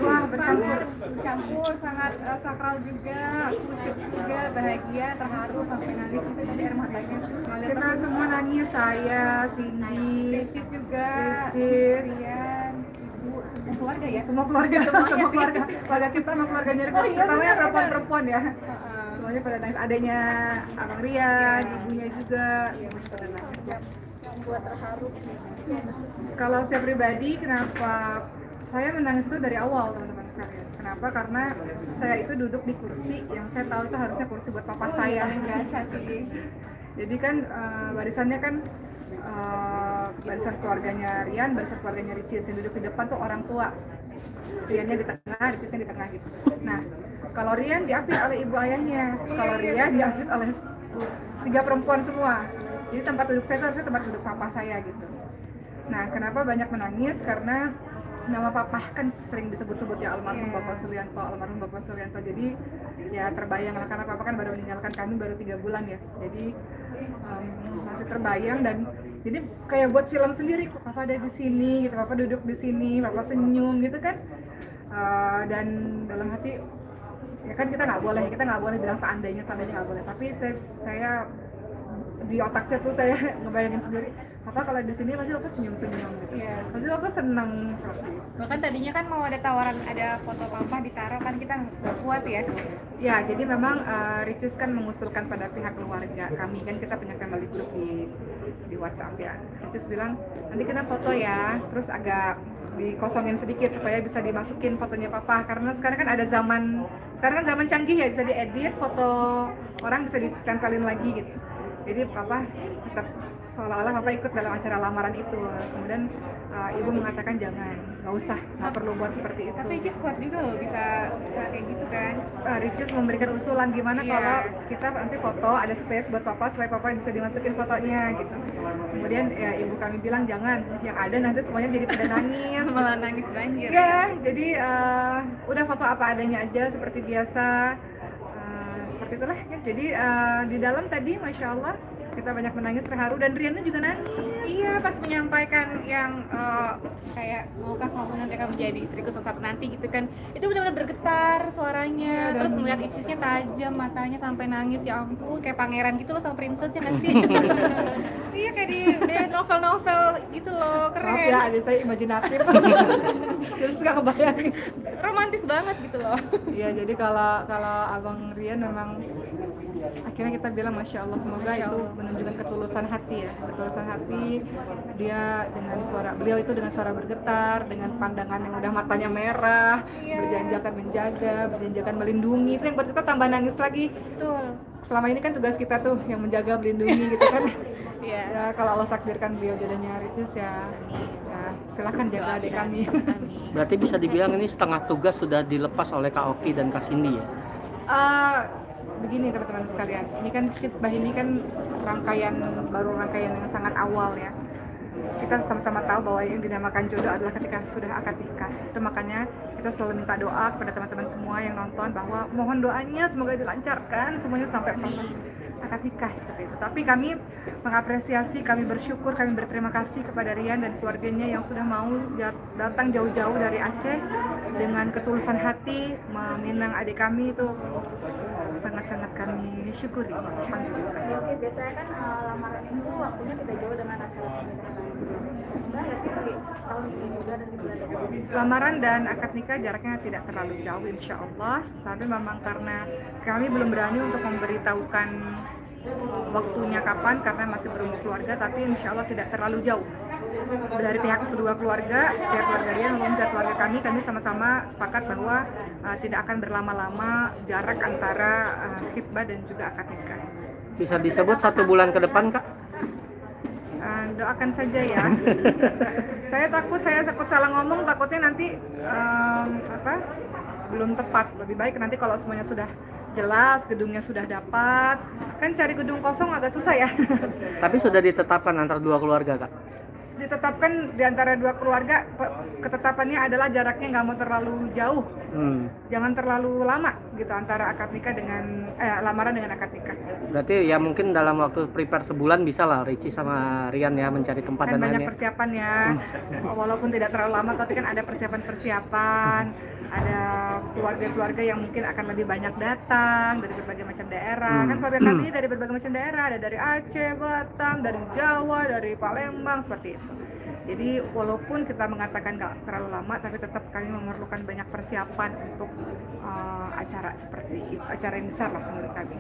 Wah, bercampur sangat sakral juga, khusyuk juga, bahagia, terharu sampai nangis juga tadi air matanya. Kita semua nangis, saya, Cindy, Ricis juga, Rian, Ibu, semua keluarga ya? Semua keluarga, keluarga kita sama keluarganya Ricis, terutama yang perempuan-perempuan ya. Semuanya pada nangis, adanya Abang Rian, ibunya juga, semuanya pada nangis ya. Buat terharu. Kalau saya pribadi, kenapa saya menangis itu dari awal, teman-teman sekalian. Kenapa? Karena saya itu duduk di kursi yang saya tahu itu harusnya kursi buat papa saya. Biasa sih. Jadi kan barisannya kan barisan keluarganya Rian, barisan keluarganya Ricis. Yang duduk di depan tuh orang tua. Riannya di tengah, Ricisnya di tengah gitu. Nah, kalau Rian diapit oleh ibu ayahnya, kalau Rian diapit oleh 3 perempuan semua. Jadi tempat duduk saya itu harusnya tempat duduk papa saya gitu. Nah, kenapa banyak menangis? Karena nama papa kan sering disebut-sebut ya, almarhum Bapak Suryanto, almarhum Bapak Suryanto. Jadi ya terbayang lah, karena papa kan baru meninggalkan kami baru 3 bulan ya. Jadi masih terbayang, dan jadi kayak buat film sendiri, papa ada di sini gitu, papa duduk di sini, papa senyum gitu kan. Dan dalam hati ya kan kita nggak boleh bilang seandainya nggak boleh, tapi saya di otak saya tuh saya ngebayangin sendiri, papa kalau di sini pasti papa senyum-senyum gitu. Pasti papa seneng seperti itu. Bahkan tadinya kan mau ada tawaran ada foto papa ditaruh, kan kita nggak kuat ya. Ya, jadi memang Ricis kan mengusulkan pada pihak keluarga kami, kan kita punya family group di WhatsApp ya. Ricis bilang nanti kita foto ya, terus agak dikosongin sedikit supaya bisa dimasukin fotonya papa, karena sekarang kan zaman canggih ya, bisa diedit foto orang, bisa ditempelin lagi gitu. Jadi papa tetap seolah-olah papa ikut dalam acara lamaran itu. Kemudian ibu mengatakan jangan, nggak usah, nggak perlu buat seperti itu. Tapi Ricis kuat juga loh, bisa kayak gitu kan. Ricis memberikan usulan gimana kalau kita nanti foto ada space buat papa supaya papa bisa dimasukin fotonya gitu. Kemudian ya ibu kami bilang jangan, yang ada nanti semuanya jadi pada nangis. Malah nangis banjir. Ya, jadi udah foto apa adanya aja seperti biasa. Seperti itulah ya. Jadi di dalam tadi Masya Allah kita banyak menangis, terharu, dan Riannya juga nangis. Iya, pas menyampaikan yang kayak maukah kamu nanti akan menjadi istriku suatu saat nanti gitu kan, itu benar-benar bergetar suaranya, terus melihat Icisnya tajam, matanya sampai nangis, ya ampun, kayak pangeran gitu loh sama princess ya nggak sih? Iya, kayak di novel-novel gitu loh, keren. Maaf ya, ada saya imajinatif. Terus nggak kebayang. Romantis banget gitu loh. Iya, jadi kalau Abang Rian memang akhirnya kita bilang Masya Allah, semoga itu menunjukkan ketulusan hati ya, ketulusan hati dia dengan beliau itu dengan suara bergetar, dengan pandangan yang udah matanya merah, berjanji akan menjaga, berjanji akan melindungi. Itu yang buat kita tambah nangis lagi. Betul. Selama ini kan tugas kita tuh yang menjaga, melindungi gitu kan. Ya, kalau Allah takdirkan beliau jodohnya Ricis ya silakan jaga adik kami. Berarti bisa dibilang ini setengah tugas sudah dilepas oleh Kak Oki dan Kak Cindy ya? Begini teman-teman sekalian, ini kan khitbah ini kan rangkaian yang sangat awal ya. Kita sama-sama tahu bahwa yang dinamakan jodoh adalah ketika sudah akad nikah. Itu makanya kita selalu minta doa kepada teman-teman semua yang nonton bahwa mohon doanya semoga dilancarkan semuanya sampai proses akad nikah seperti itu. Tapi kami mengapresiasi, kami bersyukur, kami berterima kasih kepada Rian dan keluarganya yang sudah mau datang jauh-jauh dari Aceh dengan ketulusan hati meminang adik kami. Itu sangat-sangat kami syukuri. Alhamdulillah. Oke, biasanya kan lamaran itu waktunya tidak jauh dengan acara pernikahan. Gimana nggak sih di tahun ini juga dan di bulan Desember? Lamaran dan akad nikah jaraknya tidak terlalu jauh insya Allah, tapi memang karena kami belum berani untuk memberitahukan waktunya kapan karena masih berumur keluarga, tapi insya Allah tidak terlalu jauh. Dari pihak kedua keluarga, pihak keluarga dia maupun pihak keluarga kami sama-sama sepakat bahwa tidak akan berlama-lama jarak antara khitbah dan juga akad nikah. Bisa disebut 1 bulan ke depan, Kak? Doakan saja ya. Saya takut salah ngomong, takutnya nanti belum tepat. Lebih baik nanti kalau semuanya sudah jelas, gedungnya sudah dapat, kan cari gedung kosong agak susah ya. Tapi sudah ditetapkan antara 2 keluarga, Kak? Ditetapkan di antara 2 keluarga, ketetapannya adalah jaraknya nggak mau terlalu jauh Jangan terlalu lama gitu antara akad nikah dengan lamaran dengan akad nikah. Berarti ya mungkin dalam waktu prepare sebulan bisa lah Ricis sama Rian ya mencari tempat Kan dan banyak lainnya. persiapan ya, walaupun tidak terlalu lama tapi kan ada persiapan-persiapan, ada keluarga-keluarga yang mungkin akan lebih banyak datang dari berbagai macam daerah. Kan keluarga kami ini dari berbagai macam daerah, ada dari Aceh, Batam, dari Jawa, dari Palembang, seperti itu. Jadi walaupun kita mengatakan nggak terlalu lama, tapi tetap kami memerlukan banyak persiapan untuk acara seperti itu, acara yang besar lah menurut kami.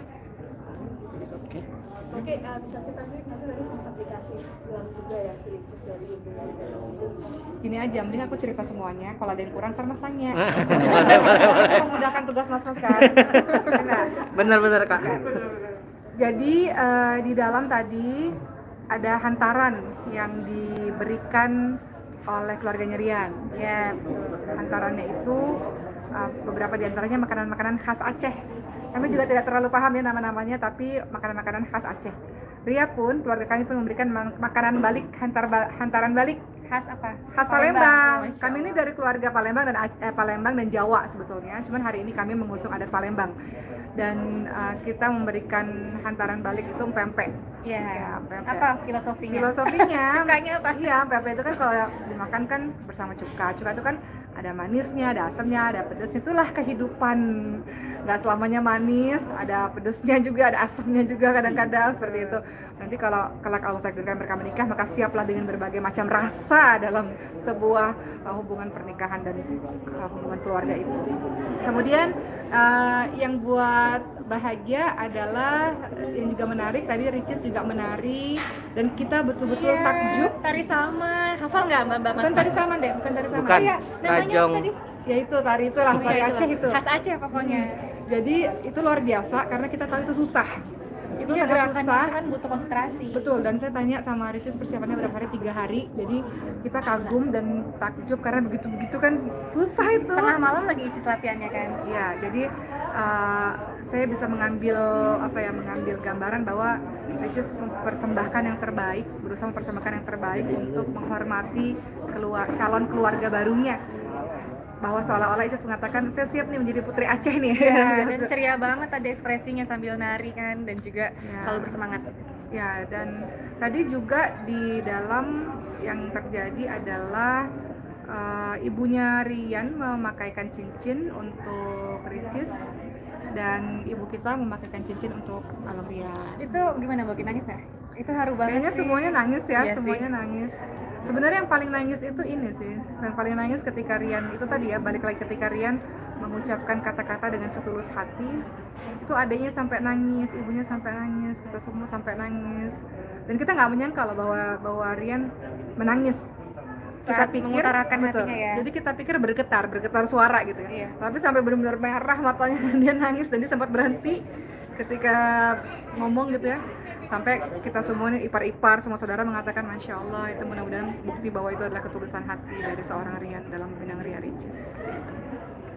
Oke, bisa kita sih, nanti tadi sempat dikasih gelar juga ya si Ricis dari ibu. Gini aja, mending aku cerita semuanya. Kalau ada yang kurang, ntar Mas tanya. Boleh. Memudahkan tugas Mas kan. Enggak. Benar Kak. Jadi di dalam tadi ada hantaran yang diberikan oleh keluarganya Rian. Ya, Hantarannya itu beberapa diantaranya makanan-makanan khas Aceh. Kami juga tidak terlalu paham ya nama-namanya, tapi makanan-makanan khas Aceh. Ria pun, keluarga kami pun memberikan makanan balik, hantaran balik. khas apa? Khas Palembang. Oh, Masya Kami ini dari keluarga Palembang dan Jawa sebetulnya. Cuman hari ini kami mengusung adat Palembang. Dan kita memberikan hantaran balik itu pempek. Ya, pempek. apa filosofinya? Filosofinya, Cukanya apa? Iya, pempek itu kan kalau dimakan kan bersama cuka. Cuka itu kan ada manisnya, ada asamnya, ada pedesnya. Itulah kehidupan. Nggak selamanya manis, ada pedesnya juga, ada asamnya juga kadang-kadang seperti itu. Nanti kalau kelak Allah takdirkan mereka menikah, maka siaplah dengan berbagai macam rasa dalam sebuah hubungan pernikahan dan hubungan keluarga itu. Kemudian yang buat bahagia adalah yang juga menarik, tadi Ricis juga menari dan kita betul-betul takjub. Tari Saman, hafal nggak Mbak Mas? Bukan tari Saman deh, bukan tari Saman. Bukan. Oh, ya, namanya Rajong. apa tadi? ya itu tari itulah, tari Ya, Aceh itu. Khas Aceh pokoknya. Jadi itu luar biasa karena kita tahu itu susah. Itu Iya, sangat gerakannya susah. kan butuh konsentrasi. Betul, dan saya tanya sama Ricis persiapannya berapa hari? 3 hari. Jadi kita kagum dan takjub karena begitu-begitu kan susah itu. Tengah malam lagi Icis latihannya kan. Ya, jadi saya bisa mengambil gambaran bahwa Ricis mempersembahkan yang terbaik, berusaha mempersembahkan yang terbaik untuk menghormati calon keluarga barunya. Bahwa seolah-olah Icis mengatakan saya siap nih menjadi putri Aceh nih. Ya, dan ceria banget ada ekspresinya sambil nari kan, dan juga selalu bersemangat. Ya, dan tadi juga di dalam yang terjadi adalah ibunya Rian memakaikan cincin untuk Ricis dan ibu kita memakaikan cincin untuk Rian. Itu gimana Mbak? Nangis nggak? Itu haru banget Kayaknya sih. semuanya nangis ya, Iya semuanya sih. nangis. Sebenarnya yang paling nangis itu ini sih, yang paling nangis ketika Rian itu tadi ya, balik lagi ketika Rian mengucapkan kata-kata dengan setulus hati. Itu adanya sampai nangis, ibunya sampai nangis, kita semua sampai nangis. Dan kita nggak menyangka loh bahwa Rian menangis. Kita Saat pikir mengutarakan betul. hatinya ya. Jadi kita pikir bergetar suara gitu ya. Iya. Tapi sampai benar-benar merah matanya dan dia nangis dan dia sempat berhenti ketika ngomong gitu ya. Sampai kita semuanya ipar-ipar, semua saudara mengatakan Masya Allah, itu mudah-mudahan bukti bahwa itu adalah ketulusan hati dari seorang Rian dalam meminang Ria Ricis.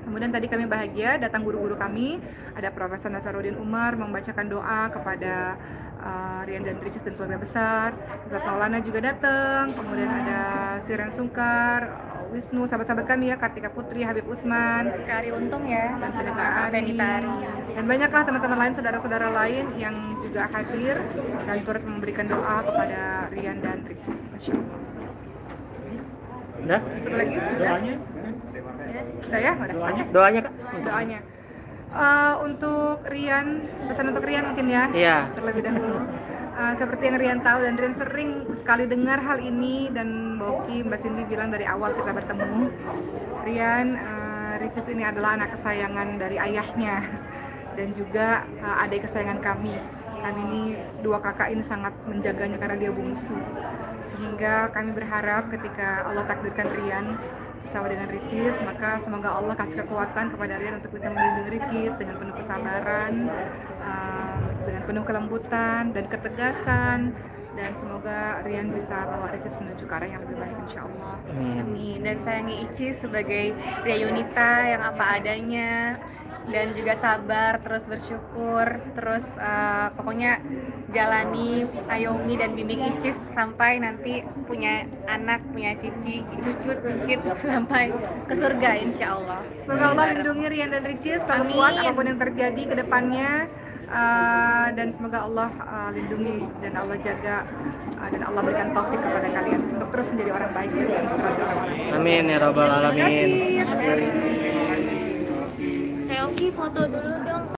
Kemudian tadi kami bahagia, datang guru-guru kami, ada Profesor Nasaruddin Umar membacakan doa kepada Rian dan Ricis dan keluarga besar. Ustaz Maulana juga datang, kemudian ada Siren Sungkar, Wisnu, sahabat-sahabat kami ya, Kartika Putri, Habib Usman, Kari Untung ya, dan Pendeta Ani, Benitari. dan banyaklah teman-teman lain, saudara-saudara lain yang juga hadir dan turut memberikan doa kepada Rian dan Ricis. Masya Allah. Udah? Satu lagi? Doanya? Udah ya? Udah. Doanya Kak? Doanya. Untuk Rian, pesan untuk Rian mungkin ya? Iya. Terlebih dahulu. Seperti yang Rian tahu dan Rian sering sekali dengar hal ini dan Boki, Mbak Cindy bilang dari awal kita bertemu, Rian, Ricis ini adalah anak kesayangan dari ayahnya dan juga adik kesayangan kami. Kami ini dua kakak ini sangat menjaganya karena dia bungsu. Sehingga kami berharap ketika Allah takdirkan Rian bersama dengan Ricis, maka semoga Allah kasih kekuatan kepada Rian untuk bisa membimbing Ricis dengan penuh kesabaran, dengan penuh kelembutan dan ketegasan, dan semoga Rian bisa bawa Ricis menuju ke arah yang lebih baik insya Allah. Amin. Dan sayangi Icis sebagai Ria Yunita yang apa adanya, dan juga sabar, terus bersyukur, terus pokoknya jalani, ayomi dan bimbing Icis sampai nanti punya anak, punya cici, cucu, cicit sampai ke surga insya Allah. Semoga Allah lindungi Rian dan Ricis selalu kuat apapun yang terjadi ke depannya. Dan semoga Allah lindungi dan Allah jaga dan Allah berikan taufik kepada kalian untuk terus menjadi orang baik dan menginspirasi orang-orang. Amin ya rabbal alamin. Terima kasih. Oki foto dulu dong.